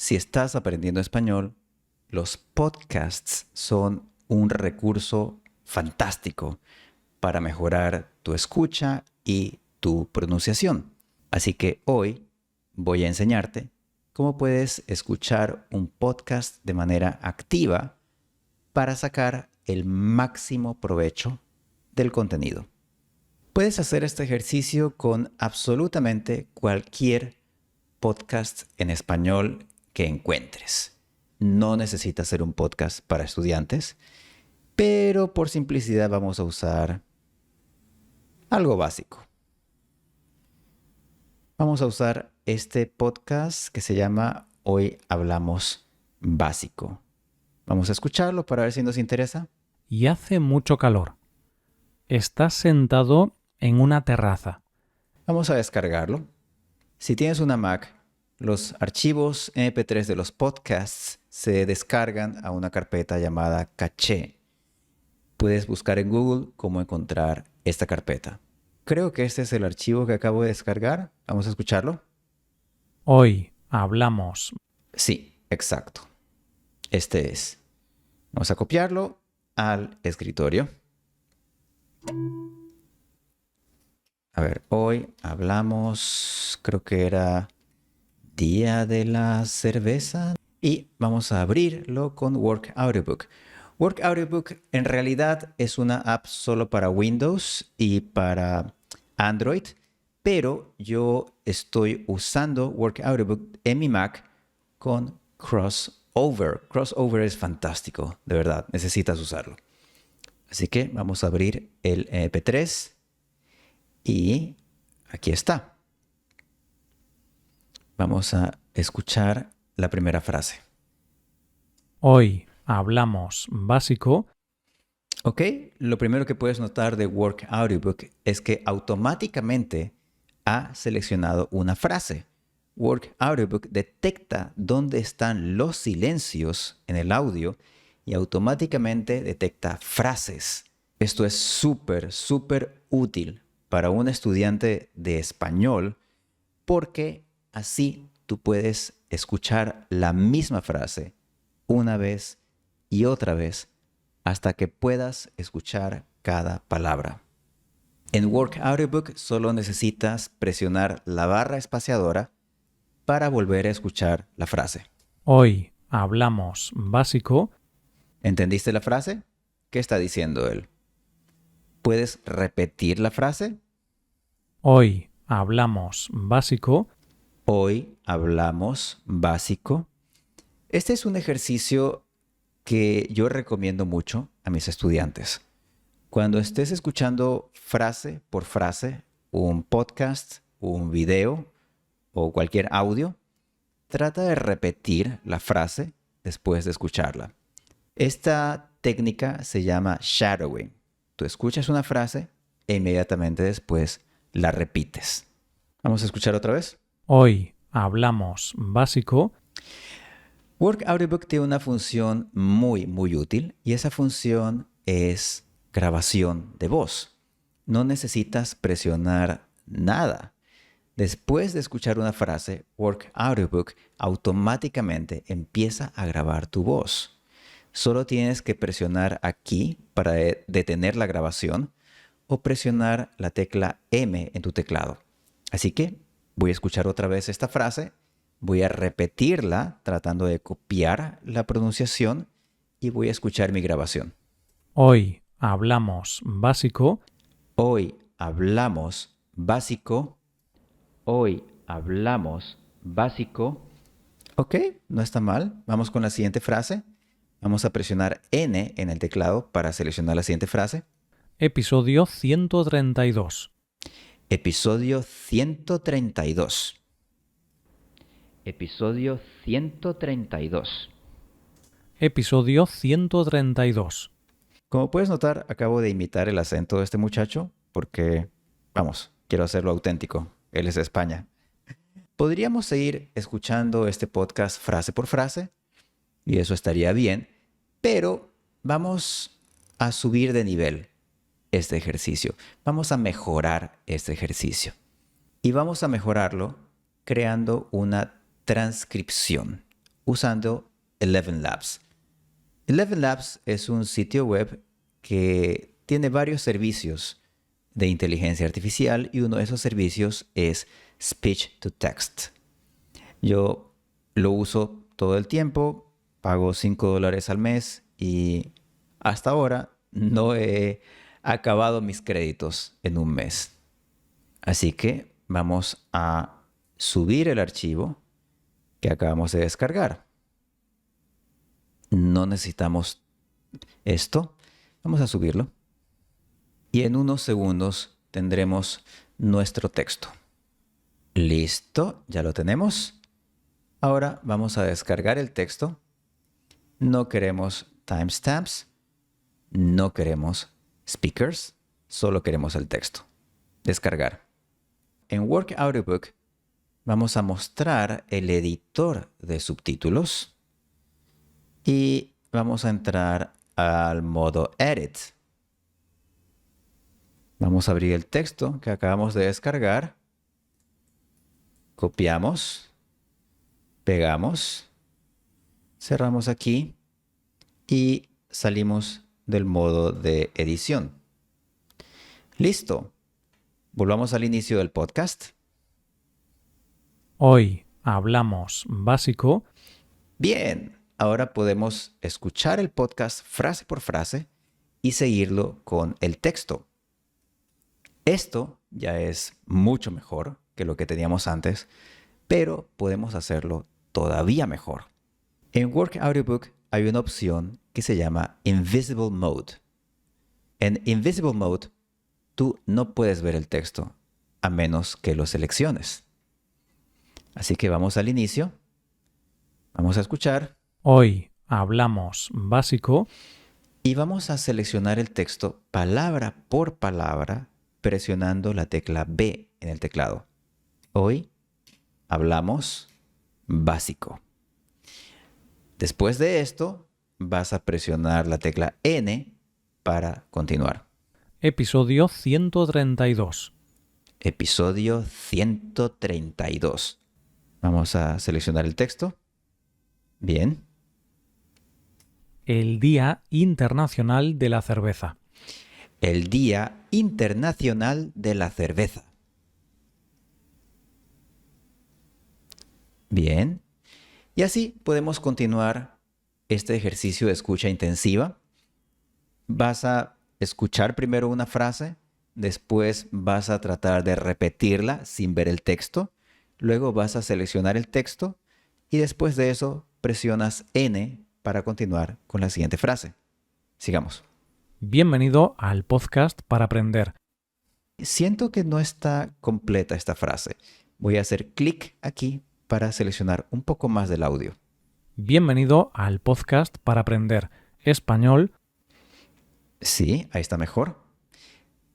si estás aprendiendo español, los podcasts son un recurso fantástico para mejorar tu escucha y tu pronunciación. Así que hoy voy a enseñarte cómo puedes escuchar un podcast de manera activa para sacar el máximo provecho del contenido. Puedes hacer este ejercicio con absolutamente cualquier podcast en español que encuentres. No necesita ser un podcast para estudiantes, pero por simplicidad vamos a usar algo básico. Vamos a usar este podcast que se llama Hoy Hablamos Básico. Vamos a escucharlo para ver si nos interesa. Y hace mucho calor. Estás sentado en una terraza. Vamos a descargarlo. Si tienes una Mac, los archivos MP3 de los podcasts se descargan a una carpeta llamada Caché. Puedes buscar en Google cómo encontrar esta carpeta. Creo que este es el archivo que acabo de descargar. Vamos a escucharlo. Hoy hablamos. Sí, exacto. Este es. Vamos a copiarlo al escritorio. A ver, hoy hablamos, creo que era Día de la Cerveza. Y vamos a abrirlo con Work Audiobook. Work Audiobook en realidad es una app solo para Windows y para Android, pero yo estoy usando Work Audiobook en mi Mac con Crossover. Crossover es fantástico, de verdad, necesitas usarlo. Así que vamos a abrir el MP3 y aquí está. Vamos a escuchar la primera frase. Hoy hablamos básico. Ok, lo primero que puedes notar de Work Audiobook es que automáticamente ha seleccionado una frase. Work Audiobook detecta dónde están los silencios en el audio y automáticamente detecta frases. Esto es súper útil para un estudiante de español porque así tú puedes escuchar la misma frase una vez y otra vez hasta que puedas escuchar cada palabra. En Work Audiobook solo necesitas presionar la barra espaciadora para volver a escuchar la frase. Hoy hablamos básico. ¿Entendiste la frase? ¿Qué está diciendo él? ¿Puedes repetir la frase? Hoy hablamos básico. Hoy hablamos básico. Este es un ejercicio que yo recomiendo mucho a mis estudiantes. Cuando estés escuchando frase por frase, un podcast, un video o cualquier audio, trata de repetir la frase después de escucharla. Esta técnica se llama shadowing. Tú escuchas una frase e inmediatamente después la repites. Vamos a escuchar otra vez. Hoy hablamos básico. Work Audiobook tiene una función muy útil y esa función es grabación de voz. No necesitas presionar nada. Después de escuchar una frase, Work Audiobook automáticamente empieza a grabar tu voz. Solo tienes que presionar aquí para detener la grabación o presionar la tecla M en tu teclado. Así que voy a escuchar otra vez esta frase. Voy a repetirla tratando de copiar la pronunciación y voy a escuchar mi grabación. Hoy hablamos básico. Hoy hablamos básico. Hoy hablamos básico. Ok, no está mal. Vamos con la siguiente frase. Vamos a presionar N en el teclado para seleccionar la siguiente frase. Episodio 132. Episodio 132. Episodio 132. Episodio 132. Como puedes notar, acabo de imitar el acento de este muchacho porque, vamos, quiero hacerlo auténtico. Él es de España. Podríamos seguir escuchando este podcast frase por frase y eso estaría bien, pero vamos a subir de nivel este ejercicio. Vamos a mejorar este ejercicio. Y vamos a mejorarlo creando una transcripción. usando Eleven Labs. Eleven Labs es un sitio web que tiene varios servicios de inteligencia artificial y uno de esos servicios es Speech to Text. Yo lo uso todo el tiempo, pago $5 al mes y hasta ahora no he acabado mis créditos en un mes. Así que vamos a subir el archivo que acabamos de descargar. No necesitamos esto. Vamos a subirlo. Y en unos segundos tendremos nuestro texto. Listo, ya lo tenemos. Ahora vamos a descargar el texto. No queremos timestamps. No queremos speakers. Solo queremos el texto. Descargar. En Work Audiobook vamos a mostrar el editor de subtítulos. Y vamos a entrar al modo Edit. Vamos a abrir el texto que acabamos de descargar. Copiamos. Pegamos. Cerramos aquí. Y salimos del modo de edición. Listo. Volvamos al inicio del podcast. Hoy hablamos básico. Bien. Ahora podemos escuchar el podcast frase por frase y seguirlo con el texto. Esto ya es mucho mejor que lo que teníamos antes, pero podemos hacerlo todavía mejor. En Work Audiobook hay una opción que se llama Invisible Mode. En Invisible Mode, tú no puedes ver el texto a menos que lo selecciones. Así que vamos al inicio. Vamos a escuchar. Hoy hablamos básico. Y vamos a seleccionar el texto palabra por palabra presionando la tecla B en el teclado. Hoy hablamos básico. Después de esto, vas a presionar la tecla N para continuar. Episodio 132. Episodio 132. Vamos a seleccionar el texto. Bien. El Día Internacional de la Cerveza. El Día Internacional de la Cerveza. Bien. Y así podemos continuar este ejercicio de escucha intensiva. Vas a escuchar primero una frase, después vas a tratar de repetirla sin ver el texto, luego vas a seleccionar el texto y después de eso presionas N para continuar con la siguiente frase. Sigamos. Bienvenido al podcast para aprender. Siento que no está completa esta frase. Voy a hacer clic aquí para seleccionar un poco más del audio. Bienvenido al podcast para aprender español. Sí, ahí está mejor.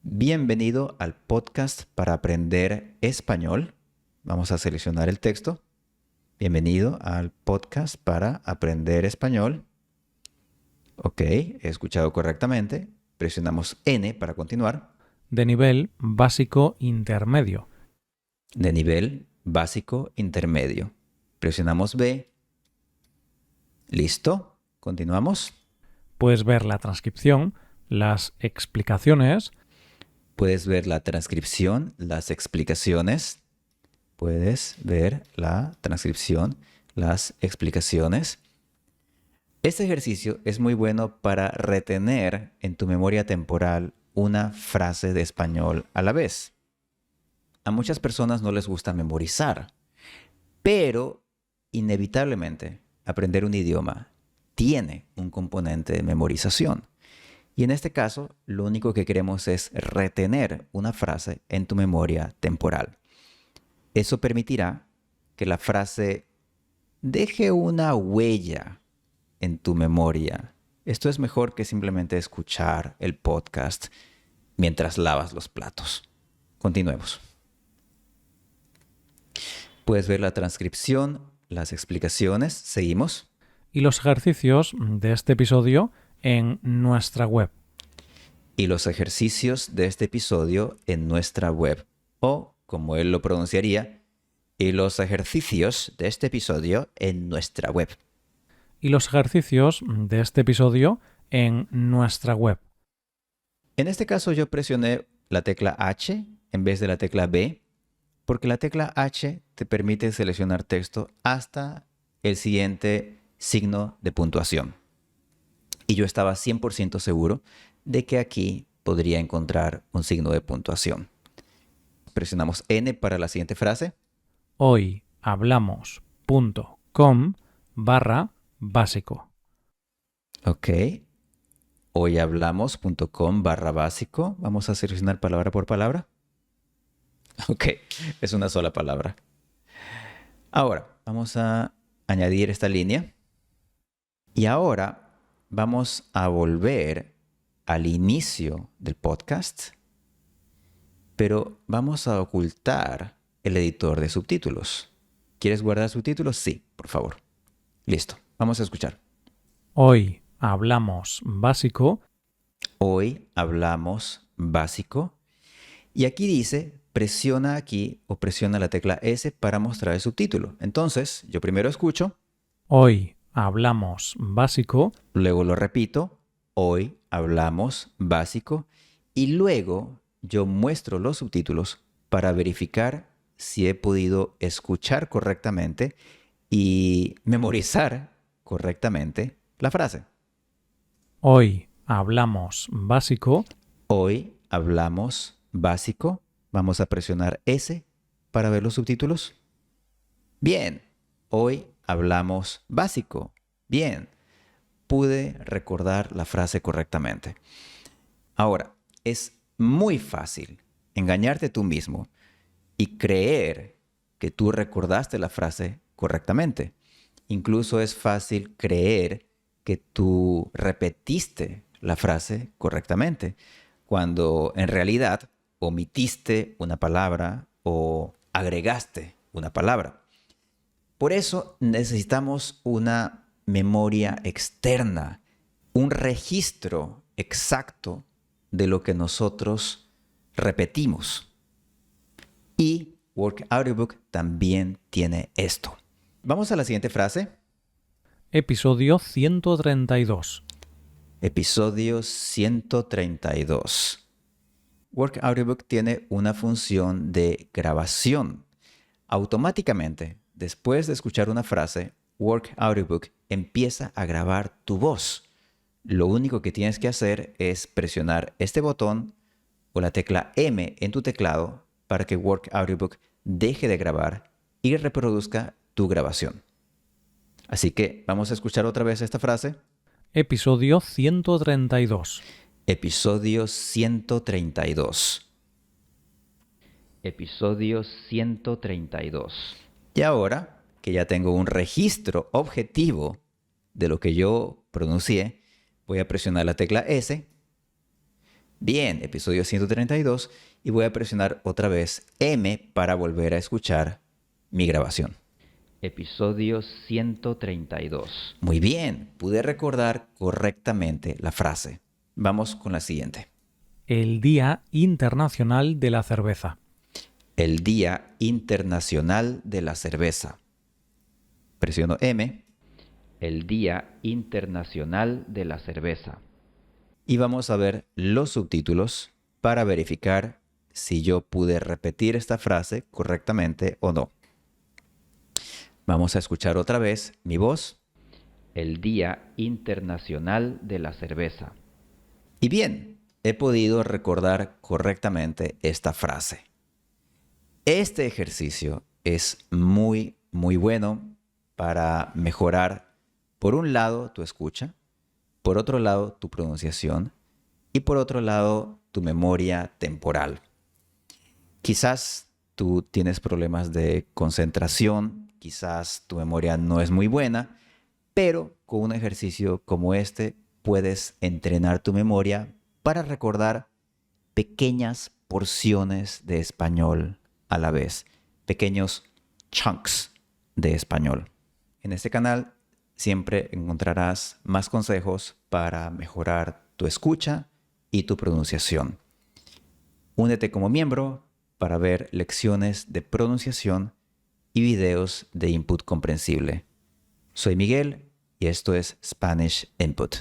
Bienvenido al podcast para aprender español. Vamos a seleccionar el texto. Bienvenido al podcast para aprender español. Ok, he escuchado correctamente. Presionamos N para continuar. De nivel básico intermedio. De nivel básico intermedio. Presionamos B. Listo. Continuamos. Puedes ver la transcripción, las explicaciones. Puedes ver la transcripción, las explicaciones. Puedes ver la transcripción, las explicaciones. Este ejercicio es muy bueno para retener en tu memoria temporal una frase de español a la vez. A muchas personas no les gusta memorizar, pero inevitablemente aprender un idioma tiene un componente de memorización. Y en este caso, lo único que queremos es retener una frase en tu memoria temporal. Eso permitirá que la frase deje una huella en tu memoria. Esto es mejor que simplemente escuchar el podcast mientras lavas los platos. Continuemos. Puedes ver la transcripción, las explicaciones. Seguimos. Y los ejercicios de este episodio en nuestra web. Y los ejercicios de este episodio en nuestra web. O, como él lo pronunciaría, y los ejercicios de este episodio en nuestra web. Y los ejercicios de este episodio en nuestra web. En este caso yo presioné la tecla H en vez de la tecla B, porque la tecla H te permite seleccionar texto hasta el siguiente signo de puntuación. Y yo estaba 100% seguro de que aquí podría encontrar un signo de puntuación. Presionamos N para la siguiente frase. Hoyhablamos.com/básico. Ok. Hoyhablamos.com/básico. Vamos a seleccionar palabra por palabra. Ok, es una sola palabra. Ahora, vamos a añadir esta línea. Y ahora vamos a volver al inicio del podcast, pero vamos a ocultar el editor de subtítulos. ¿Quieres guardar subtítulos? Sí, por favor. Listo, vamos a escuchar. Hoy hablamos básico. Hoy hablamos básico. Y aquí dice, presiona aquí o presiona la tecla S para mostrar el subtítulo. Entonces, yo primero escucho. Hoy hablamos básico. Luego lo repito. Hoy hablamos básico. Y luego yo muestro los subtítulos para verificar si he podido escuchar correctamente y memorizar correctamente la frase. Hoy hablamos básico. Hoy hablamos básico. Vamos a presionar S para ver los subtítulos. Bien, hoy hablamos básico. Bien, pude recordar la frase correctamente. Ahora, es muy fácil engañarte tú mismo y creer que tú recordaste la frase correctamente. Incluso es fácil creer que tú repetiste la frase correctamente, cuando en realidad omitiste una palabra o agregaste una palabra. Por eso necesitamos una memoria externa, un registro exacto de lo que nosotros repetimos. Y Work Audiobook también tiene esto. Vamos a la siguiente frase. Episodio 132. Episodio 132. Work Audiobook tiene una función de grabación. Automáticamente, después de escuchar una frase, Work Audiobook empieza a grabar tu voz. Lo único que tienes que hacer es presionar este botón o la tecla M en tu teclado para que Work Audiobook deje de grabar y reproduzca tu grabación. Así que vamos a escuchar otra vez esta frase. Episodio 132. Episodio 132. Episodio 132. Y ahora que ya tengo un registro objetivo de lo que yo pronuncié, voy a presionar la tecla S. Bien, episodio 132. Y voy a presionar otra vez M para volver a escuchar mi grabación. Episodio 132. Muy bien, pude recordar correctamente la frase. Vamos con la siguiente. El Día Internacional de la Cerveza. El Día Internacional de la Cerveza. Presiono M. El Día Internacional de la Cerveza. Y vamos a ver los subtítulos para verificar si yo pude repetir esta frase correctamente o no. Vamos a escuchar otra vez mi voz. El Día Internacional de la Cerveza. Y bien, he podido recordar correctamente esta frase. Este ejercicio es muy bueno para mejorar, por un lado, tu escucha, por otro lado, tu pronunciación y por otro lado, tu memoria temporal. Quizás tú tienes problemas de concentración, quizás tu memoria no es muy buena, pero con un ejercicio como este puedes entrenar tu memoria para recordar pequeñas porciones de español a la vez, pequeños chunks de español. En este canal siempre encontrarás más consejos para mejorar tu escucha y tu pronunciación. Únete como miembro para ver lecciones de pronunciación y videos de input comprensible. Soy Miguel y esto es Spanish Input.